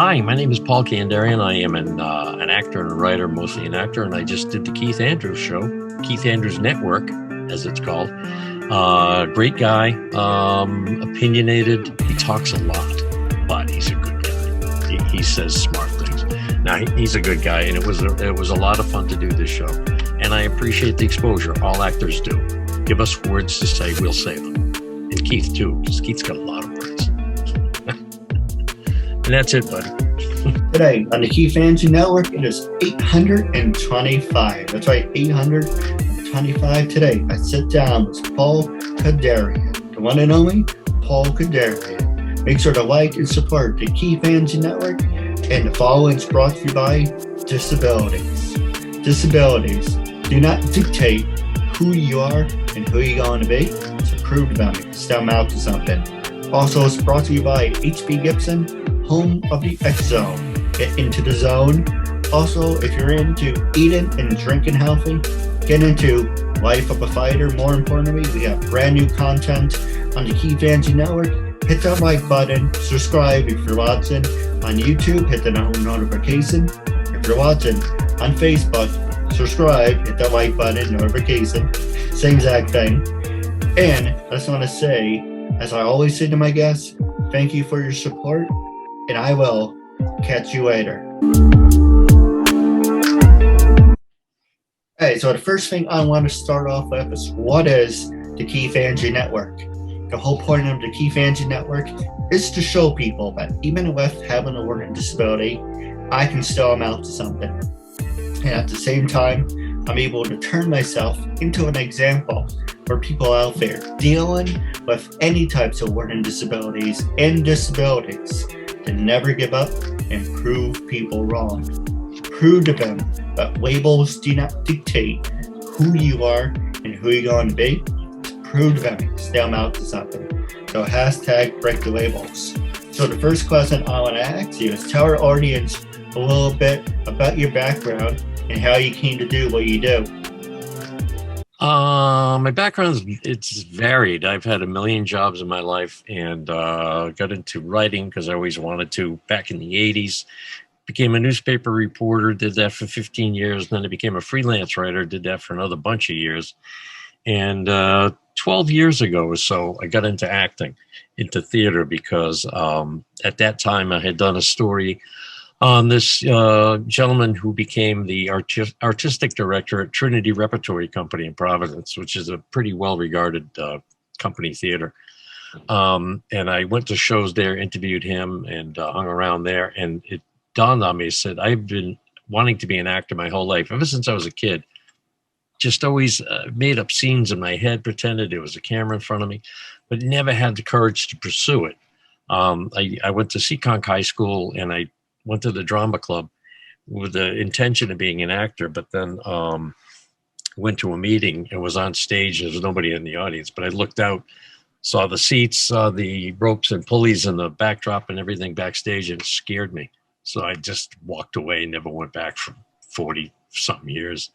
Hi, my name is Paul Kandarian. I am an actor and a writer, mostly an actor, and I just did the Keith Andrews show, Keith Andrews Network, as it's called. Great guy, opinionated. He talks a lot, but he's a good guy. He says smart things. Now, he's a good guy, and it was a lot of fun to do this show, and I appreciate the exposure. All actors do. Give us words to say, we'll say them. And Keith, too, because Keith's got a lot of words. And that's it, buddy. Today on the KeithAndrewNetWork, Network, it is 825. That's right, 825. Today, I sit down with Paul Kandarian, the one and only Paul Kandarian. Make sure to like and support the KeithAndrewNetWork Network, and the following is brought to you by disabilities. Disabilities do not dictate who you are and who you're going to be. It's approved about me. Step out to something. Also, it's brought to you by HB Gibson, home of the X Zone. Get into the zone. Also, if you're into eating and drinking healthy, get into Life of a Fighter. More importantly, we have brand new content on the KeithAndrewNetWork Network. Hit that like button. Subscribe if you're watching on YouTube. Hit the notification. If you're watching on Facebook, subscribe. Hit that like button, notification. Same exact thing. And I just want to say, as I always say to my guests, thank you for your support, and I will catch you later. Hey, so the first thing I want to start off with is, what is the KeithAndrewNetWork Network? The whole point of the KeithAndrewNetWork Network is to show people that even with having a learning disability, I can still amount to something. And at the same time, I'm able to turn myself into an example for people out there dealing with any types of learning disabilities and disabilities to never give up and prove people wrong. Prove to them that labels do not dictate who you are and who you're going to be. Prove to them, stay out to something. So hashtag break the labels. So the first question I want to ask you is, tell our audience a little bit about your background and how you came to do what you do. My background, it's varied. I've had a million jobs in my life, and got into writing because I always wanted to back in the 80s. Became a newspaper reporter, did that for 15 years. Then I became a freelance writer, did that for another bunch of years. And 12 years ago or so, I got into acting, into theater, because at that time I had done a story on this gentleman who became the artistic director at Trinity Repertory Company in Providence, which is a pretty well-regarded company theater. And I went to shows there, interviewed him, and hung around there. And it dawned on me, I said, I've been wanting to be an actor my whole life, ever since I was a kid. Just always made up scenes in my head, pretended there was a camera in front of me, but never had the courage to pursue it. I went to Seekonk High School, and I went to the drama club with the intention of being an actor, but then went to a meeting and was on stage. There was nobody in the audience, but I looked out, saw the seats, saw the ropes and pulleys and the backdrop and everything backstage, and it scared me. So I just walked away and never went back for 40-something years.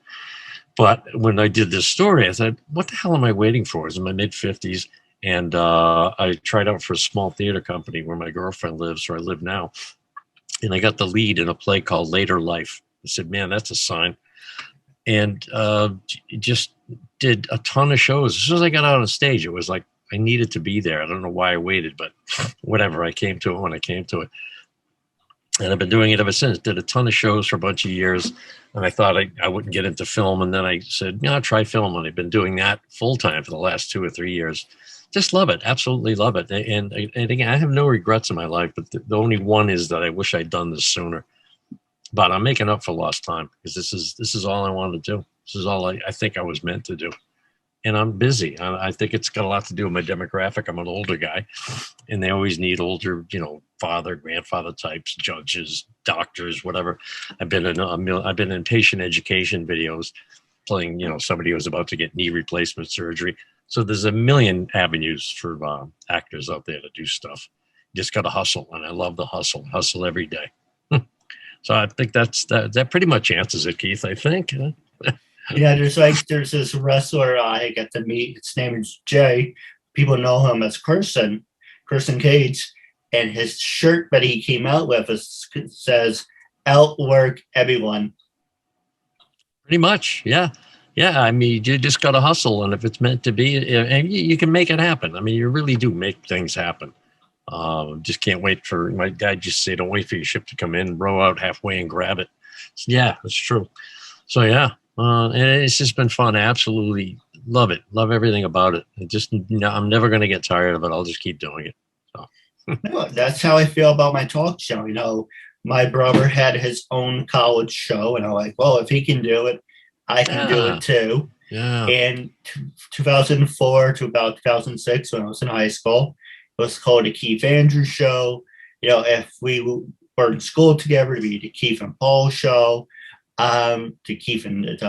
But when I did this story, I thought, what the hell am I waiting for? I was in my mid-50s, and I tried out for a small theater company where my girlfriend lives, where I live now. And I got the lead in a play called Later Life. I said, man, that's a sign. And just did a ton of shows. As soon as I got out on stage, it was like I needed to be there. I don't know why I waited, but whatever. I came to it when I came to it. And I've been doing it ever since. Did a ton of shows for a bunch of years. And I thought I wouldn't get into film. And then I said, yeah, I'll try film. And I've been doing that full time for the last 2 or 3 years. Just love it. Absolutely love it. And again, I have no regrets in my life, but the only one is that I wish I'd done this sooner. But I'm making up for lost time, because this is all I want to do. This is all I think I was meant to do. And I'm busy. I think it's got a lot to do with my demographic. I'm an older guy, and they always need older, father, grandfather types, judges, doctors, whatever. I've been in patient education videos, playing, somebody who's about to get knee replacement surgery. So there's a million avenues for actors out there to do stuff. You just got to hustle, and I love the hustle every day. So I think that pretty much answers it, Keith, I think. Yeah, there's this wrestler I get to meet. His name is Jay. People know him as Carson Cage. and his shirt that he came out with says, "Outwork everyone." Pretty much, yeah. Yeah, I mean, you just got to hustle, and if it's meant to be, and you can make it happen. I mean, you really do make things happen. Just can't wait for my dad. Just say, don't wait for your ship to come in, row out halfway and grab it. So, yeah, that's true. So yeah, and it's just been fun. I absolutely love it. Love everything about it. I'm never going to get tired of it. I'll just keep doing it. So. No, that's how I feel about my talk show. My brother had his own college show, and I'm like, well, if he can do it, I can do it too. Yeah. In 2004 to about 2006, when I was in high school, it was called the Keith Andrews Show. If we were in school together, it'd be the Keith and Paul Show, the Keith and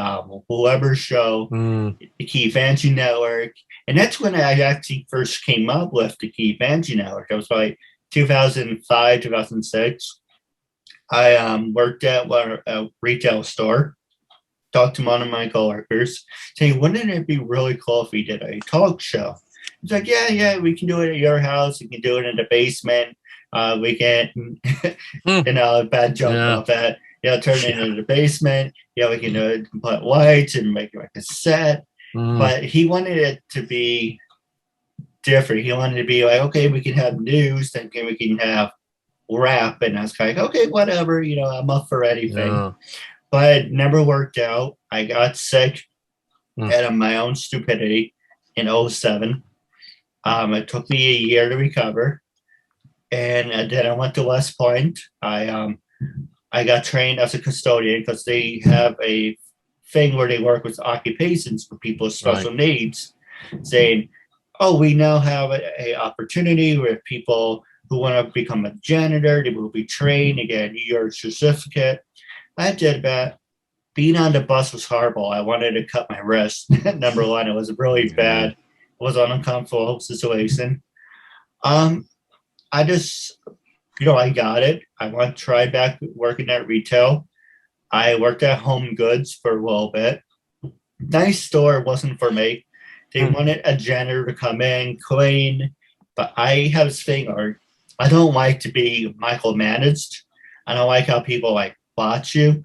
whoever show, the KeithAndrewNetWork Network. And that's when I actually first came up with the KeithAndrewNetWork Network. It was like 2005, 2006. I worked at a retail store. Talked to one of my coworkers, saying, wouldn't it be really cool if we did a talk show? He's like, yeah, we can do it at your house. We can do it in the basement. We can, bad joke about that. Turn it into the basement. We can put lights and make it like a set. But he wanted it to be different. He wanted to be like, okay, we can have news, then we can have rap. And I was kind of like, okay, whatever. I'm up for anything. Yeah. But it never worked out. I got sick out of my own stupidity in 2007. It took me a year to recover. And then I went to West Point. I got trained as a custodian because they have a thing where they work with occupations for people with special needs, saying, oh, we now have a opportunity where people who want to become a janitor, they will be trained to get a New York certificate. I did that. Being on the bus was horrible. I wanted to cut my wrist. Number one, it was really bad. It was an uncomfortable situation. I just, I got it. I want to try back working at retail. I worked at Home Goods for a little bit. Nice store, wasn't for me. They wanted a janitor to come in, clean, but I have this thing, or I don't like to be micromanaged. I don't like how people watch you.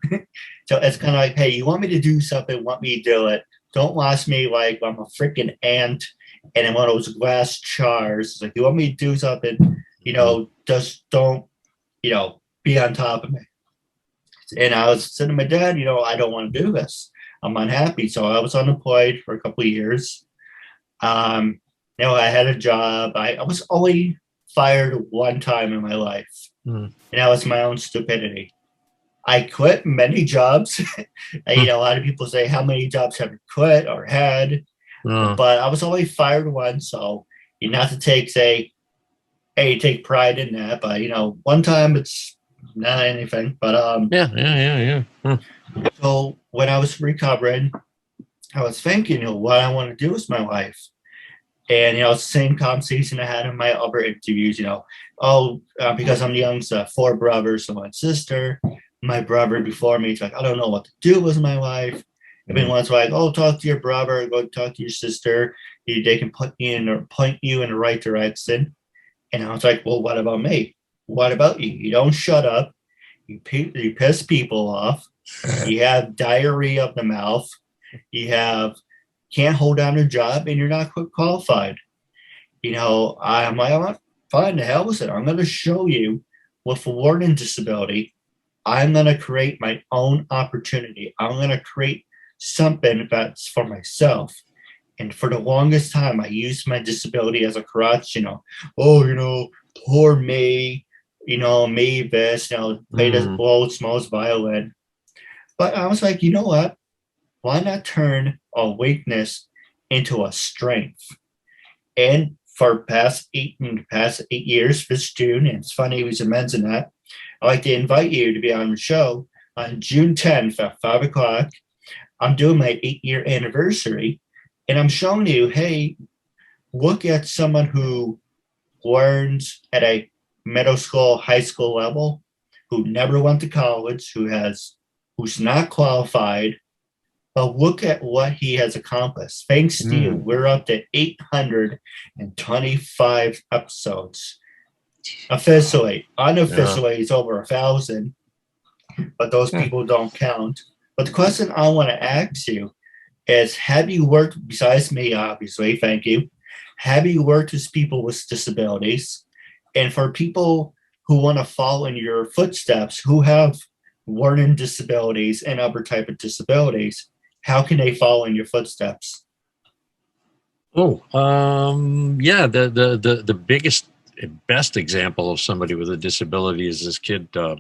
So it's kind of like, hey, you want me to do something, want me to do it. Don't watch me like I'm a freaking ant and in one of those glass jars. It's like, you want me to do something, just don't, be on top of me. And I was saying to my dad, I don't want to do this. I'm unhappy. So I was unemployed for a couple of years. I had a job. I was only fired one time in my life. And that was my own stupidity. I quit many jobs. A lot of people say, how many jobs have you quit or had? But I was only fired once. So not to take pride in that. But, one time it's not anything. But yeah. So when I was recovering, I was thinking, what I want to do with my life. And, it's the same conversation I had in my other interviews, because I'm the youngest, 4 brothers and 1 sister. My brother before me, it's like, I don't know what to do with my life. Everyone's like, oh, talk to your brother, go talk to your sister. They can put you in or point you in the right direction. And I was like, well, what about me? What about you? You don't shut up. You piss people off. You have diarrhea of the mouth. You can't hold down a job, and you're not qualified. I'm like, fine, the hell with it. I'm going to show you with a learning disability. I'm going to create my own opportunity. I'm going to create something that's for myself. And for the longest time, I used my disability as a crutch, poor me, me this, play this world's most violin. But I was like, you know what? Why not turn a weakness into a strength? And for past 8 years, this June, and it's funny we should mention that, I'd like to invite you to be on the show on June 10th at 5 o'clock. I'm doing my 8-year anniversary, and I'm showing you, hey, look at someone who learns at a middle school, high school level, who never went to college, who's not qualified, but look at what he has accomplished. Thanks to you, we're up to 825 episodes. Officially. Yeah. Unofficially, it's over 1,000, but those Yeah. people don't count. But the question I want to ask you is, have you worked, besides me, obviously, thank you, have you worked with people with disabilities? And for people who want to follow in your footsteps, who have learning disabilities and other type of disabilities, how can they follow in your footsteps? Oh, yeah. The biggest, best example of somebody with a disability is this kid who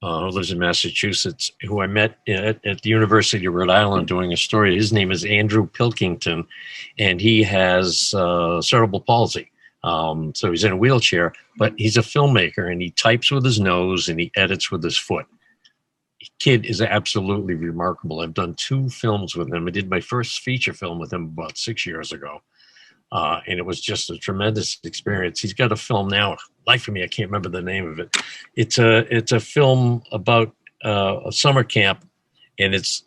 lives in Massachusetts, who I met at the University of Rhode Island doing a story. His name is Andrew Pilkington, and he has cerebral palsy. So he's in a wheelchair, but he's a filmmaker, and he types with his nose and he edits with his foot. Kid is absolutely remarkable. I've done 2 films with him. I did my first feature film with him about 6 years ago. And it was just a tremendous experience. He's got a film now. Life of me, I can't remember the name of it. It's a film about a summer camp, and it's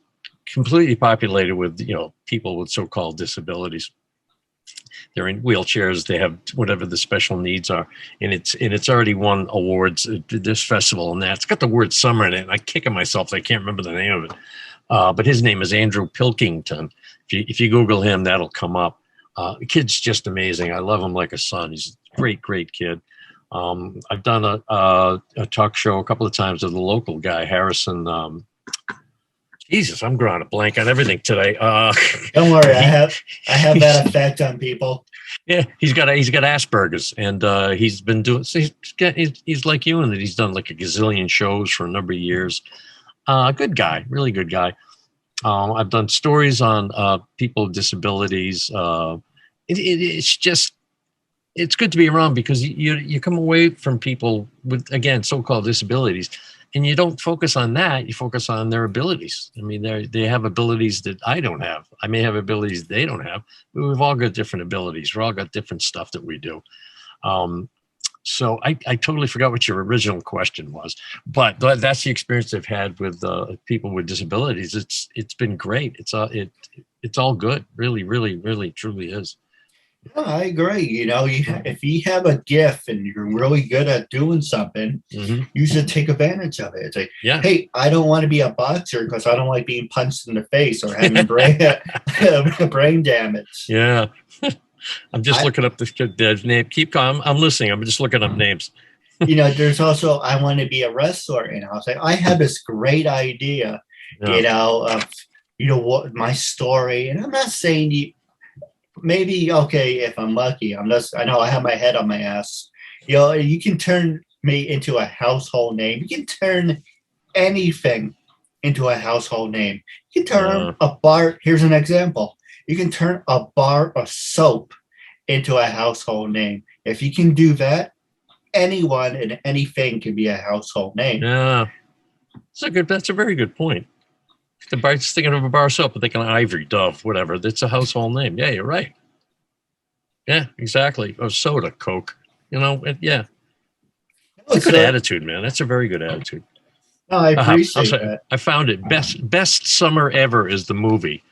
completely populated with people with so-called disabilities. They're in wheelchairs. They have whatever the special needs are, and it's already won awards at this festival and that. It's got the word summer in it, and I'm kicking myself. I can't remember the name of it. But his name is Andrew Pilkington. If you Google him, that'll come up. The kid's just amazing. I love him like a son. He's a great, great kid. I've done a talk show a couple of times with a local guy, Harrison. Jesus, I'm drawing a blank on everything today. Don't worry, I have that effect on people. Yeah, he's got Asperger's, and he's been doing. So he's like you in that he's done like a gazillion shows for a number of years. Good guy, really good guy. I've done stories on people with disabilities. It's just, it's good to be around because you come away from people with, again, so-called disabilities, and you don't focus on that. You focus on their abilities. I mean, they have abilities that I don't have. I may have abilities they don't have, but we've all got different abilities. We've all got different stuff that we do. So I totally forgot what your original question was, but that's the experience I've had with people with disabilities. It's been great. It's all good. Really, really, really, truly is. Oh, I agree. If you have a gift and you're really good at doing something, you should take advantage of it. It's like, Yeah. Hey, I don't want to be a boxer because I don't like being punched in the face or having brain damage. Yeah. I'm just looking up the name. Keep calm. I'm listening. I'm just looking up names. There's also, I want to be a wrestler. And I was like, I have this great idea, of, what my story. And I'm not saying maybe, okay, if I'm lucky, I know I have my head on my ass. You can turn me into a household name. You can turn anything into a household name. You can turn a bar. Here's an example. You can turn a bar of soap into a household name. If you can do that, anyone and anything can be a household name. Yeah, that's a very good point. Just thinking of a bar of soap, but thinking of Ivory, Dove, whatever. That's a household name. Yeah, you're right. Yeah, exactly. Or soda, Coke. Yeah. It's a good attitude, man. That's a very good attitude. No, I appreciate that. I found it. Best Summer Ever is the movie.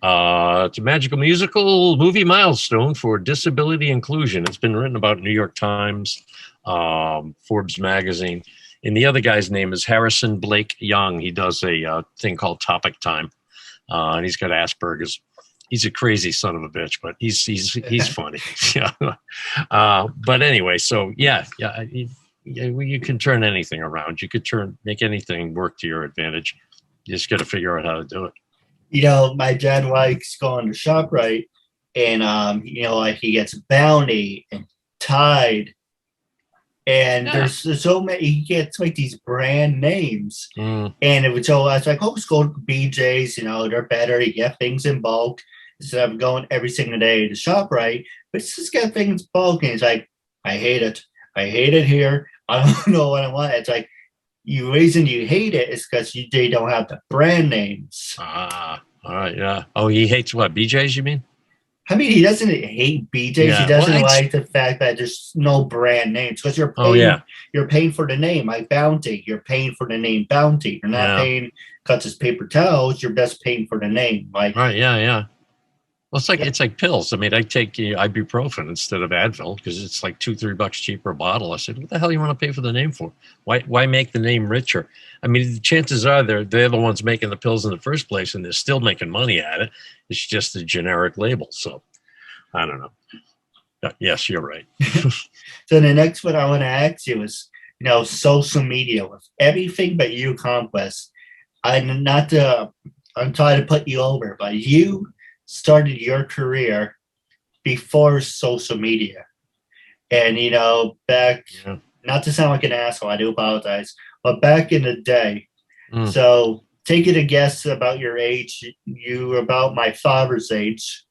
It's a magical musical movie milestone for disability inclusion. It's been written about New York Times, Forbes magazine. And the other guy's name is Harrison Blake Young. He does a thing called Topic Time, and he's got Asperger's. He's a crazy son of a bitch, but he's funny. But anyway, so yeah, you can turn anything around. You could make anything work to your advantage. You just got to figure out how to do it. My dad likes going to ShopRite, and like he gets Bounty and Tide. And there's so many, he gets like these brand names. And I was like, let's go to BJ's, they're better. You get things in bulk instead of going every single day to ShopRite. But it's just get things in bulk. And it's like, I hate it. I hate it here. I don't know what I want. It's like, the reason you hate it is because they don't have the brand names. All right, yeah. Oh, he hates what, BJ's, you mean? I mean, he doesn't hate BJ's. Yeah. He doesn't like the fact that there's no brand names because you're paying. You're paying for the name, like Bounty. You're paying for the name Bounty. You're not paying because it's paper towels. You're just paying for the name, like. Right. Yeah. Well, it's like pills. I mean, I take ibuprofen instead of Advil because it's like $2-3 cheaper a bottle. I said, what the hell you want to pay for the name for? Why make the name richer? I mean, the chances are they're the ones making the pills in the first place, and they're still making money at it. It's just a generic label. So I don't know. Yes, you're right. So the next one I want to ask you is, social media with everything but you, Conquest. I'm trying to put you over, but you started your career before social media. And, back, not to sound like an asshole, I do apologize, but back in the day, so taking a guess about your age, you were about my father's age.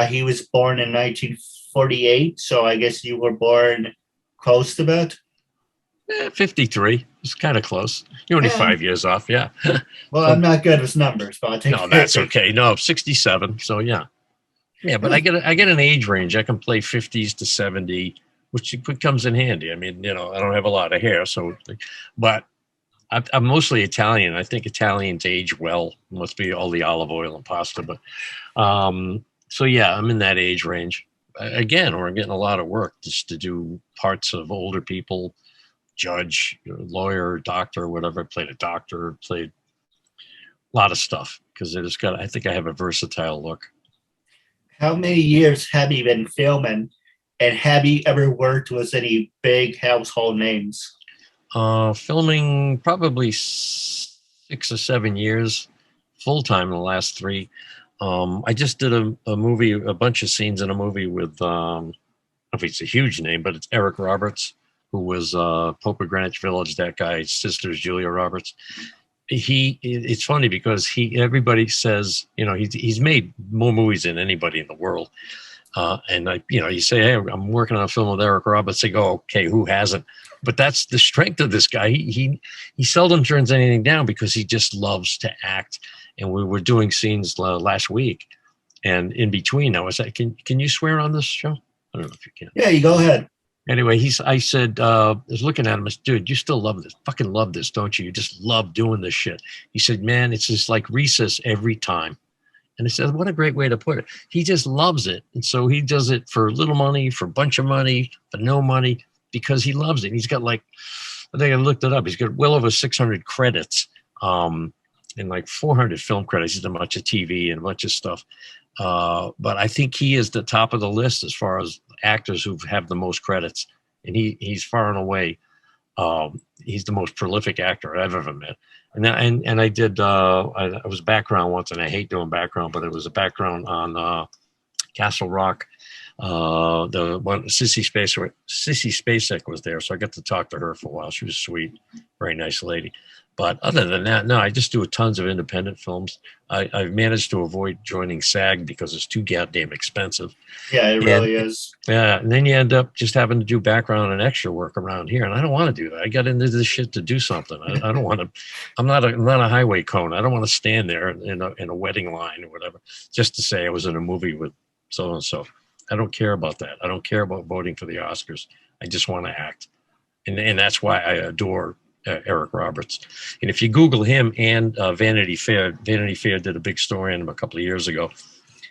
He was born in 1948, so I guess you were born close to that. 53. It's kind of close. You're only 5 years off. Yeah. Well, I'm not good with numbers, but I'll take. No, that's okay. No, 67. So yeah. But I get an age range. I can play 50s to 70, which comes in handy. I mean, I don't have a lot of hair, but I'm mostly Italian. I think Italians age well. Must be all the olive oil and pasta. But so yeah, I'm in that age range. Again, we're getting a lot of work just to do parts of older people, judge, lawyer, doctor, whatever. I played a doctor, played a lot of stuff because I think I have a versatile look. How many years have you been filming, and have you ever worked with any big household names? Filming probably 6 or 7 years, full time in the last 3. I just did a movie, a bunch of scenes in a movie with, I don't know if it's a huge name, but it's Eric Roberts, who was Pope of Greenwich Village, that guy's sister's Julia Roberts. It's funny because everybody says, he's made more movies than anybody in the world. And you say, hey, I'm working on a film with Eric Roberts. They go, okay, who hasn't? But that's the strength of this guy. He seldom turns anything down because he just loves to act. And we were doing scenes last week, and in between, I was like, can you swear on this show? I don't know if you can. Yeah, you go ahead. Anyway, I said, I was looking at him, I said, dude, you still love this, fucking love this, don't you? You just love doing this shit. He said, man, it's just like recess every time. And I said, what a great way to put it. He just loves it. And so he does it for little money, for a bunch of money, for no money, because he loves it. He's got I think I looked it up. He's got well over 600 credits and like 400 film credits. He's done a bunch of TV and a bunch of stuff. But I think he is the top of the list as far as actors who have the most credits. And he's far and away, he's the most prolific actor I've ever met. And I did, I was background once, and I hate doing background, but it was a background on Castle Rock. The one Sissy Spacek was there, so I got to talk to her for a while. She was sweet, very nice lady. But other than that, no, I just do tons of independent films. I've managed to avoid joining SAG because it's too goddamn expensive. Yeah, it really is. Yeah, and then you end up just having to do background and extra work around here, and I don't want to do that. I got into this shit to do something. I don't want to. I'm not a highway cone. I don't want to stand there in a wedding line or whatever just to say I was in a movie with so and so. I don't care about that. I don't care about voting for the Oscars. I just want to act, and that's why I adore Eric Roberts. And if you Google him and Vanity Fair did a big story on him a couple of years ago.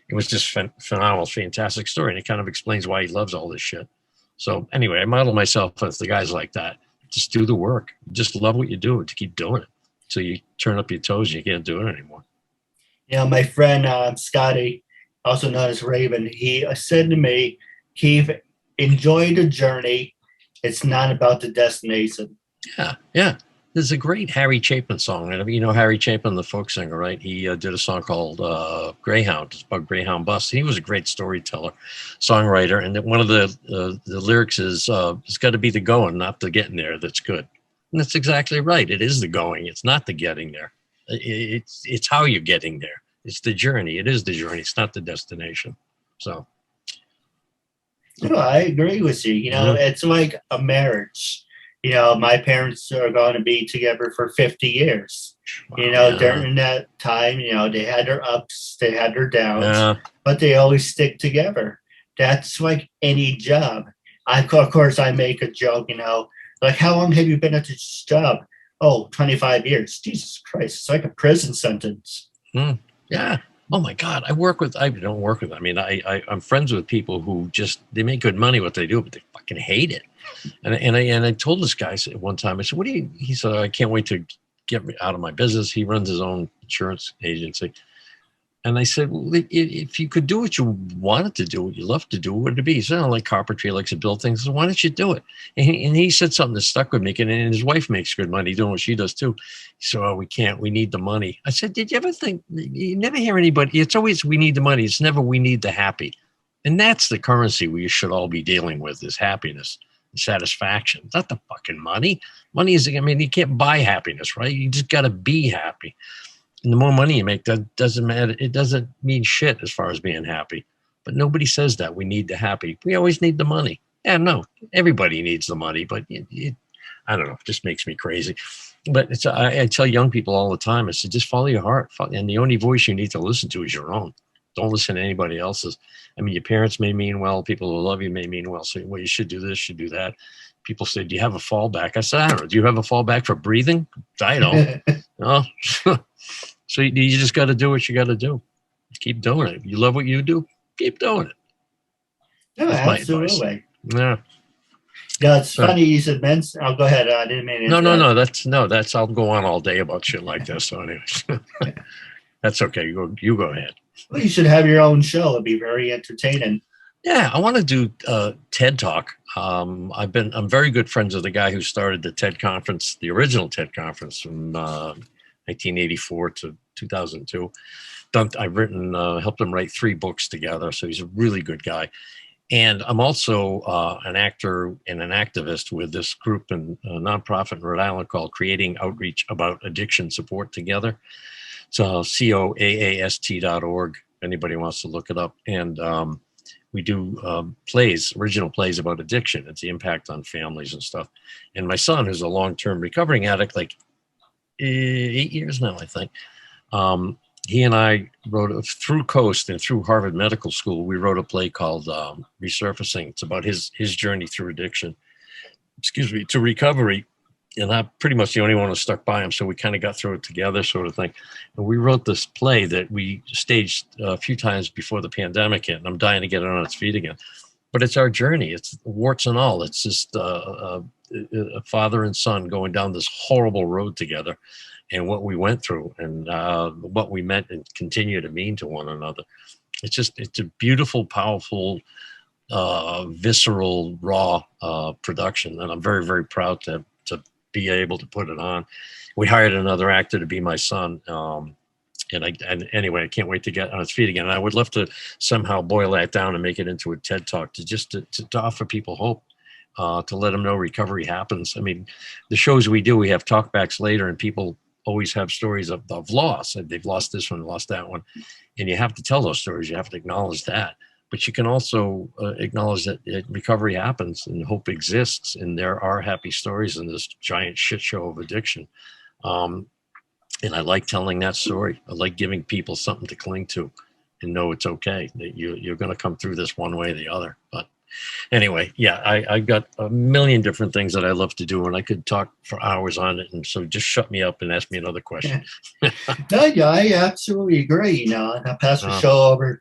It was just phenomenal, fantastic story, and it kind of explains why he loves all this shit. So anyway, I model myself as the guys like that. Just do the work. Just love what you do to keep doing it. So you turn up your toes and you can't do it anymore. My friend Scotty, also known as Raven, he said to me, Keith, enjoy the journey. It's not about the destination. Yeah. There's a great Harry Chapin song. And you know Harry Chapin, the folk singer, right? He did a song called Greyhound. It's about Greyhound bus. He was a great storyteller, songwriter. And one of the lyrics is, it's got to be the going, not the getting there that's good. And that's exactly right. It is the going. It's not the getting there. It's how you're getting there. It's the journey. It is the journey. It's not the destination. So. I agree with you. It's like a marriage. My parents are going to be together for 50 years. Wow, during that time, they had their ups, they had their downs, but they always stick together. That's like any job. Of course, I make a joke, like, how long have you been at this job? Oh, 25 years. Jesus Christ, it's like a prison sentence. Yeah. Oh my God, I don't work with, I mean, I'm friends with people who just, they make good money what they do, but they fucking hate it. And I told this guy at one time, I said, what do you, he said, I can't wait to get out of my business. He runs his own insurance agency. And I said, well, if you could do what you wanted to do, what you love to do, what would it be? He said, I like carpentry, likes to build things. So why don't you do it? And he said something that stuck with me. And his wife makes good money doing what she does too. He said, oh, we can't. We need the money. I said, did you ever think, you never hear anybody, it's always we need the money. It's never we need the happy. And that's the currency we should all be dealing with, is happiness and satisfaction. It's not the fucking money. Money is, I mean, you can't buy happiness, right? You just got to be happy. And the more money you make, that doesn't matter. It doesn't mean shit as far as being happy. But nobody says that we need the happy. We always need the money. Yeah, no, everybody needs the money, but I don't know. It just makes me crazy. But I tell young people all the time, I said, just follow your heart. And the only voice you need to listen to is your own. Don't listen to anybody else's. I mean, your parents may mean well. People who love you may mean well. So, well, you should do this, should do that. People say, do you have a fallback? I said, I don't know. Do you have a fallback for breathing? I don't. No. So you just got to do what you got to do. Keep doing it. You love what you do, keep doing it. No, That's absolutely. Yeah. Yeah, it's funny you said men's. I'll go ahead. I didn't mean to. No. That's. I'll go on all day about shit like this. So anyways, that's okay. You go ahead. Well, you should have your own show. It'd be very entertaining. Yeah, I want to do TED Talk. I'm very good friends with the guy who started the TED conference, the original TED conference from 1984 to 2002. I've written, helped him write 3 books together. So he's a really good guy. And I'm also an actor and an activist with this group and a nonprofit in Rhode Island called Creating Outreach About Addiction Support Together. It's COAAST.org. If anybody wants to look it up. And we do original plays about addiction. It's the impact on families and stuff. And my son, who's a long-term recovering addict, like 8 years now, I think. He and I wrote through Coast and through Harvard Medical School. We wrote a play called Resurfacing. It's about his journey through addiction, to recovery. And I'm pretty much the only one who stuck by him. So we kind of got through it together, sort of thing. And we wrote this play that we staged a few times before the pandemic hit. And I'm dying to get it on its feet again. But it's our journey. It's warts and all. It's just a father and son going down this horrible road together, and what we went through, and what we meant and continue to mean to one another. It's a beautiful, powerful, visceral, raw production, and I'm very, very proud to be able to put it on. We hired another actor to be my son. And anyway, I can't wait to get on its feet again. And I would love to somehow boil that down and make it into a TED Talk to offer people hope, to let them know recovery happens. I mean, the shows we do, we have talkbacks later, and people always have stories of loss. They've lost this one, lost that one. And you have to tell those stories. You have to acknowledge that. But you can also acknowledge that recovery happens and hope exists. And there are happy stories in this giant shit show of addiction. And I like telling that story. I like giving people something to cling to and know it's okay, that you're going to come through this one way or the other. But anyway, yeah, I got a million different things that I love to do, and I could talk for hours on it. And so just shut me up and ask me another question. No, yeah, I absolutely agree. I'll pass the show over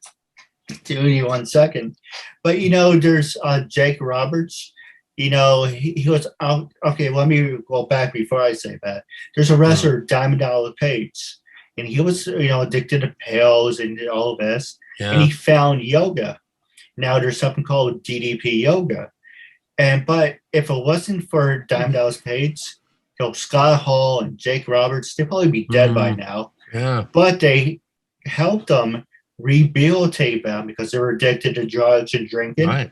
to you 1 second. But, there's Jake Roberts. He was out. Okay, let me go back before I say that. There's a wrestler, Diamond Dallas Page, and he was, addicted to pills and all of this. Yeah. And he found yoga. Now there's something called DDP yoga. But if it wasn't for Diamond Dallas Page, Scott Hall and Jake Roberts, they'd probably be dead by now. Yeah. But they helped them rehabilitate them because they were addicted to drugs and drinking. Right.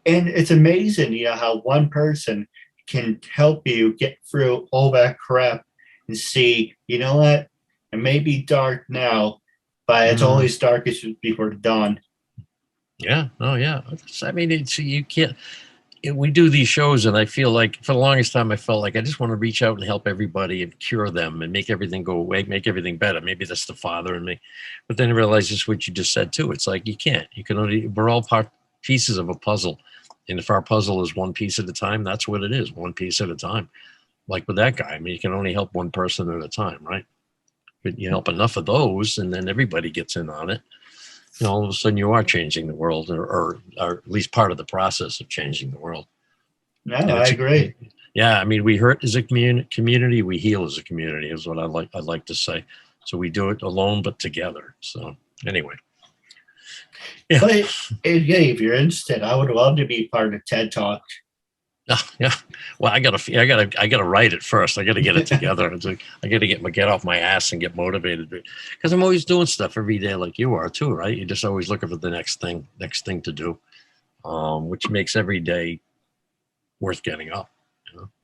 And it's amazing, how one person can help you get through all that crap and see, you know what, it may be dark now, but it's always darkest before the dawn. Yeah. Oh, yeah. I mean, you can't. We do these shows, and I feel like for the longest time, I felt like I just want to reach out and help everybody and cure them and make everything go away, make everything better. Maybe that's the father in me. But then I realized just what you just said, too. It's like you can't. You can only. We're all pieces of a puzzle. And if our puzzle is one piece at a time, that's what it is, one piece at a time. Like with that guy, I mean, you can only help one person at a time, right? But you help enough of those, and then everybody gets in on it. And all of a sudden, you are changing the world, or at least part of the process of changing the world. No, I agree. Yeah, I mean, we hurt as a community, we heal as a community, is what I'd like to say. So we do it alone, but together. So anyway. Yeah. But if you're interested, I would love to be part of TED Talk. Yeah. Well, I gotta write it first. I gotta get it together. I gotta get off my ass and get motivated, because I'm always doing stuff every day, like you are too, right? You're just always looking for the next thing to do, which makes every day worth getting up.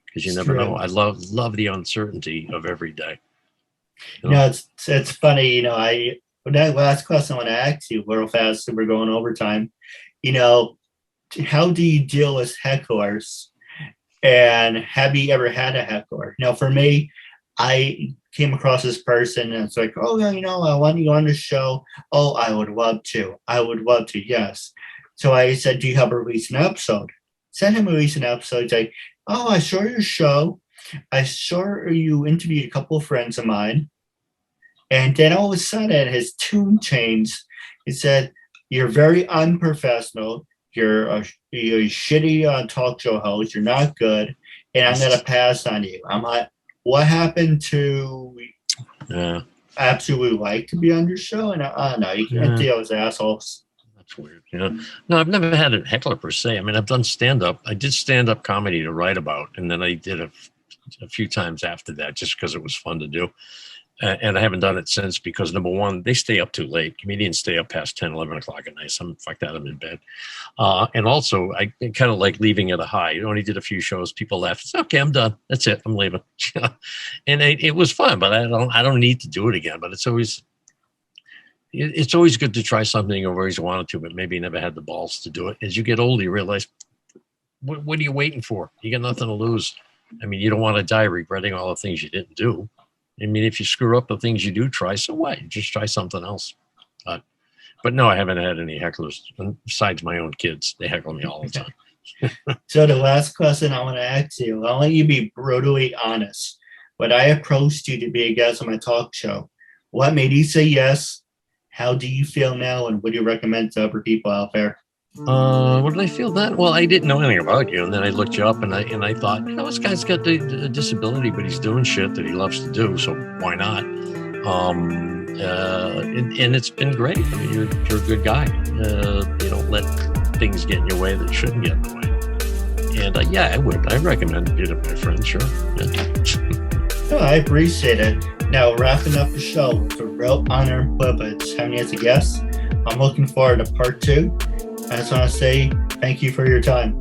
Because you never know. I love the uncertainty of every day. It's funny. That last question I want to ask you, real fast, so we're going overtime. How do you deal with hecklers? And have you ever had a heckler? For me, I came across this person and it's like, oh, yeah, I want you on the show. Oh, I would love to. Yes. So I said, do you have a recent episode? Send him a recent episode. He's like, oh, I saw your show. I saw you interviewed a couple of friends of mine. And then all of a sudden, his tune changed. He said, you're very unprofessional. You're a shitty talk show host. You're not good. And I'm going to pass on you. I'm like, what happened to absolutely like to be on your show? And I don't know. You can't deal with assholes. That's weird. No, I've never had a heckler per se. I mean, I've done stand-up. I did stand-up comedy to write about. And then I did a few times after that just because it was fun to do. And I haven't done it since because, number one, they stay up too late. Comedians stay up past 10, 11 o'clock at night. Fuck that, I'm in bed. And also, I kind of like leaving at a high. You only did a few shows. People left. It's okay, I'm done. That's it. I'm leaving. And it was fun, but I don't need to do it again. But it's always good to try something you've always wanted to, but maybe never had the balls to do it. As you get older, you realize, what are you waiting for? You got nothing to lose. I mean, you don't want to die regretting all the things you didn't do. I mean, if you screw up the things you do try, so what? Just try something else. But no, I haven't had any hecklers besides my own kids. They heckle me all the time. So the last question I want to ask you, I'll let you be brutally honest. When I approached you to be a guest on my talk show, what made you say yes? How do you feel now? And what do you recommend to other people out there? What did I feel then? Well, I didn't know anything about you, and then I looked you up, and I thought, this guy's got a disability, but he's doing shit that he loves to do, so why not? And it's been great. I mean, you're a good guy. You don't let things get in your way that shouldn't get in the way. And I would. I recommend you to my friend, sure. Yeah. I appreciate it. Now, wrapping up the show, it's a real honor and privilege having you as a guest. I'm looking forward to part 2. I just want to say thank you for your time.